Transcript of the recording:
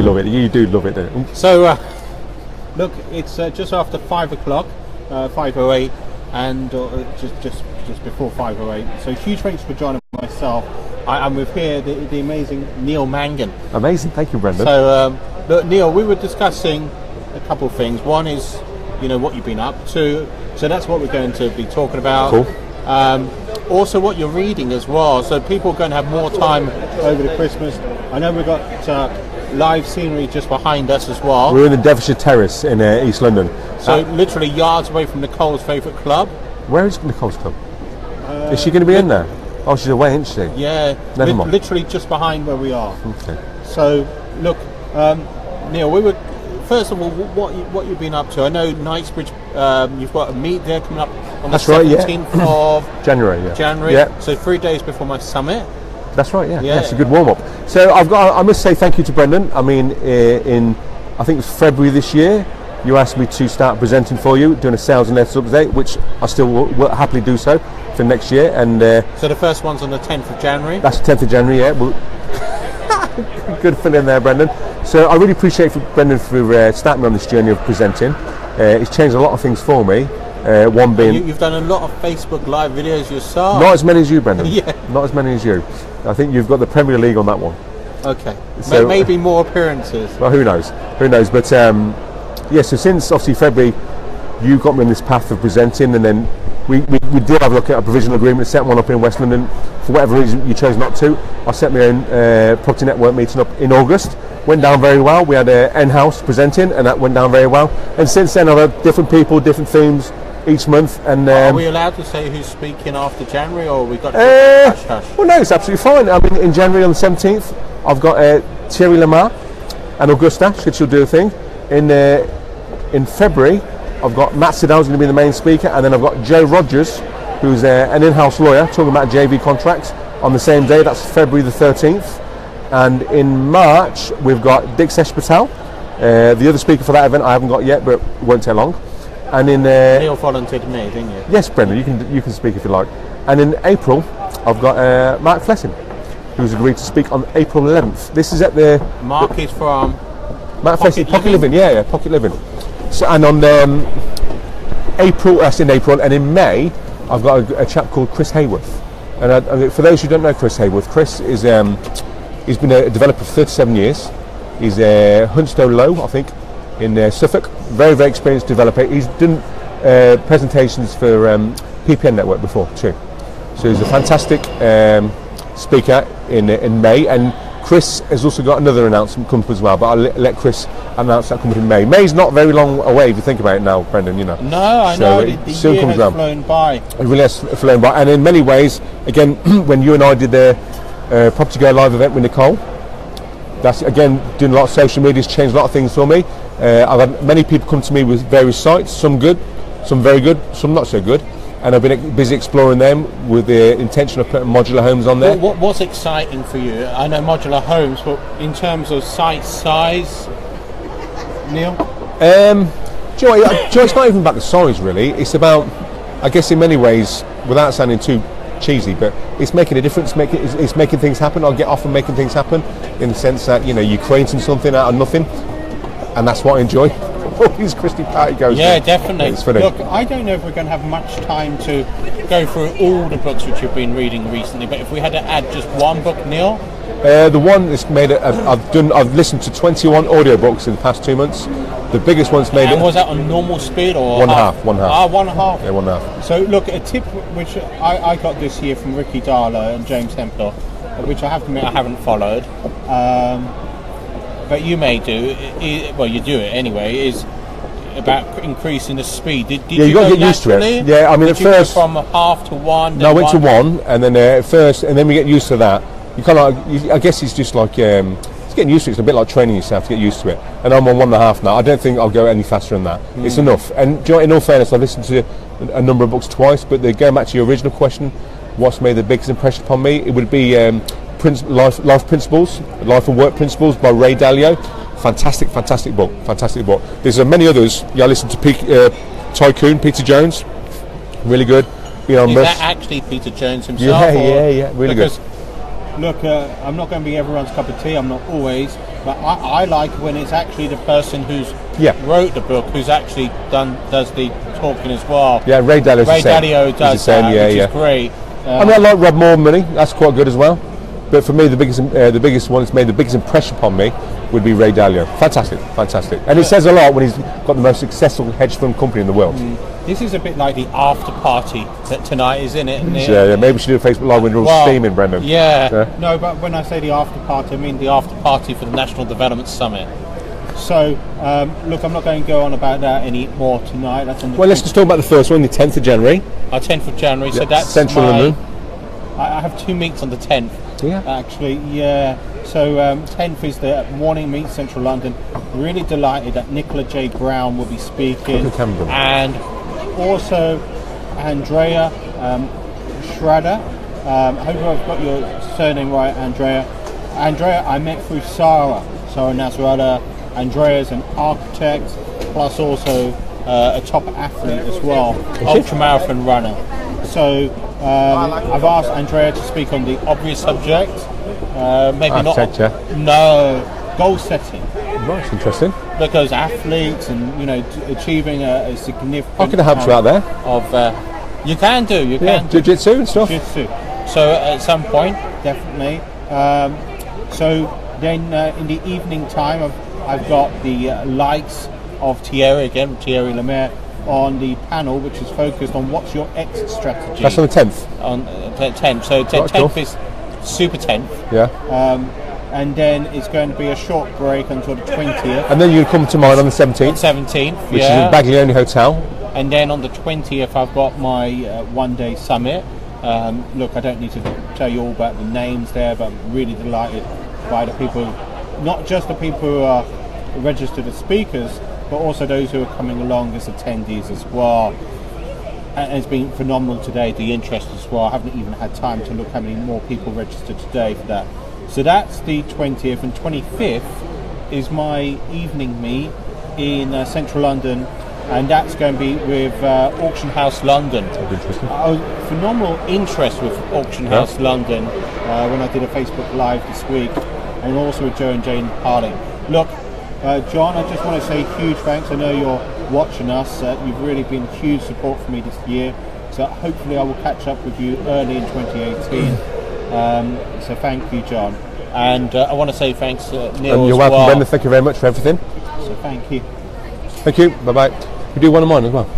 love it. You do love it, don't you? So, look, it's just after 5 o'clock, 5:08, and just before 5:08. So, huge thanks for joining myself. I'm with here the amazing Neil Mangan. Amazing, thank you, Brendan. So, look, Neil, we were discussing a couple of things. One is, what you've been up to. So that's what we're going to be talking about. Cool. Also, what you're reading as well. So people are going to have more time over the Christmas. I know we've got live scenery just behind us as well. We're in the Devonshire Terrace in East London. So literally yards away from Nicole's favourite club. Where is Nicole's club? Is she going to be in there? Oh, she's away, isn't she? Yeah, Never mind. Literally just behind where we are. Okay. So, look, Neil, we were first of all, what you've been up to. I know Knightsbridge. You've got a meet there coming up on the 17th of January. Yeah. So 3 days before my summit. That's right. Yeah. It's a good warm up. So I must say thank you to Brendan. I mean, I think it was February this year, you asked me to start presenting for you, doing a sales and letters update, which I still will happily do so for next year. And so the first one's on the 10th of January. That's the 10th of January. Yeah. Good fill in there, Brendan. So I really appreciate Brendan for starting me on this journey of presenting. It's changed a lot of things for me. One being you've done a lot of Facebook Live videos yourself. Not as many as you, Brendan. Yeah. Not as many as you. I think you've got the Premier League on that one. Okay. So, maybe more appearances. Well, who knows? But so since obviously February, you got me on this path of presenting, and then we did have a look at a provisional agreement, set one up in West London. For whatever reason you chose not to, I set my own property network meeting up in August. Went down very well. We had in-house presenting, and that went down very well. And since then I've had different people, different themes each month. And are we allowed to say who's speaking after January, or we got to hush hush? Well, no, it's absolutely fine. I mean, in January on the 17th, I've got Thierry Lamar and Augusta. She'll do a thing. In February, I've got Matt Siddell's going to be the main speaker, and then I've got Joe Rogers, who's an in-house lawyer, talking about JV contracts on the same day. That's February the 13th. And in March, we've got Dixesh Patel, the other speaker for that event. I haven't got yet, but it won't take long. And in Neil volunteered me, didn't you? Yes, Brendan, you can speak if you like. And in April, I've got Mark Flessing, who's agreed to speak on April 11th. This is at the Mark is from Mark Flessing, Pocket Living. Yeah, Pocket Living. So, and on April, that's in April, and in May, I've got a chap called Chris Hayworth. And for those who don't know Chris Hayworth, Chris is he's been a developer for 37 years. He's Hunstow Low, I think, in Suffolk. Very, very experienced developer. He's done presentations for PPN Network before too. So he's a fantastic speaker in May. And Chris has also got another announcement come up as well, but I'll let Chris announce that coming in May. May's not very long away if you think about it now, Brendan, No, I know. The soon year comes has flown by. It really has flown by. And in many ways, again, when you and I did the Property Go Live event with Nicole, that's, again, doing a lot of social media, has changed a lot of things for me. I've had many people come to me with various sites, some good, some very good, some not so good. And I've been busy exploring them with the intention of putting modular homes on there. What's exciting for you? I know modular homes, but in terms of site size, Neil? Joy, it's not even about the size really. It's about, I guess in many ways, without sounding too cheesy, but it's making a difference. It's making things happen. I'll get off on making things happen in the sense that you're creating something out of nothing, and that's what I enjoy. All these Christie party goes. Yeah, definitely. It's funny. Look, I don't know if we're going to have much time to go through all the books which you've been reading recently, but if we had to add just one book, Neil. The one that's made it. I've listened to 21 audiobooks in the past 2 months. The biggest one's made and was that on normal speed or one half? One half. Ah, 1.5. Yeah, 1.5. So look, a tip which I got this year from Ricky Darlow and James Templar, which I have to admit I haven't followed, but you may do. Well, you do it anyway. Is about increasing the speed. Did you got to go get used to naturally? it. Yeah, I mean, did at you first go from half to one. No, I went to one, and then at first, and then we get used to that. You kind of, I guess it's just like it's getting used to it. It's a bit like training yourself to get used to it. And I'm on 1.5 now. I don't think I'll go any faster than that. It's enough. And do you know, in all fairness, I've listened to a number of books twice, but going back to your original question, what's made the biggest impression upon me? It would be Life Principles, Life and Work Principles by Ray Dalio. Fantastic book. There's many others. I listened to Tycoon, Peter Jones, really good. Is that actually Peter Jones himself? Yeah, really good. Look, I'm not going to be everyone's cup of tea. I'm not always, but I like when it's actually the person who's wrote the book who's actually does the talking as well. Yeah, Ray Dalio. Ray Dalio does that, which is great. I mean, I like Rob Moore Money. That's quite good as well. But for me, the biggest one that's made the biggest impression upon me would be Ray Dalio. Fantastic. And it says a lot when he's got the most successful hedge fund company in the world. This is a bit like the after party tonight, isn't it? Yeah, maybe we should do a Facebook Live when we're all steaming, Brendan. Yeah. No, but when I say the after party, I mean the after party for the National Development Summit. So, look, I'm not going to go on about that any more tonight. That's on the let's just talk about the first one, the 10th of January. 10th of January, so that's Central London. I have 2 meets on the 10th. Yeah. Actually, yeah. So 10th is the morning meet, Central London. Really delighted that Nicola J. Brown will be speaking, and also Andrea Schrader. I hope I've got your surname right, Andrea. Andrea, I met through Sarah Nasrallah. Andrea's an architect, plus also a top athlete as well, ultramarathon runner. So I've asked Andrea to speak on the obvious subject. Maybe architecture. No, goal setting. Right, interesting. Because athletes and achieving a significant. I can help you out there. You can do. Jiu-jitsu and stuff. Jiu-jitsu. So at some point, definitely. So then in the evening time, I've got the likes of Thierry Lemaire on the panel, which is focused on what's your exit strategy. That's on the 10th. On the 10th. So 10th is Super 10th. Yeah. And then it's going to be a short break until the 20th. And then you come to mine on the 17th. 17th, which is in Baglioni Hotel. And then on the 20th, I've got my one-day summit. Look, I don't need to tell you all about the names there, but I'm really delighted by the people, not just the people who are registered as speakers, but also those who are coming along as attendees as well. And it's been phenomenal today, the interest as well. I haven't even had time to look how many more people registered today for that. So that's the 20th, and 25th is my evening meet in Central London, and that's going to be with Auction House London. Interesting. Phenomenal interest with Auction House London when I did a Facebook Live this week, and also with Joe and Jane Harding. Look, John, I just want to say huge thanks. I know you're watching us. You've really been huge support for me this year. So hopefully I will catch up with you early in 2018. So thank you, John. And I want to say thanks, Neil. You're welcome, Brendan. Thank you very much for everything. So thank you. Thank you. Bye-bye. We do one of mine as well.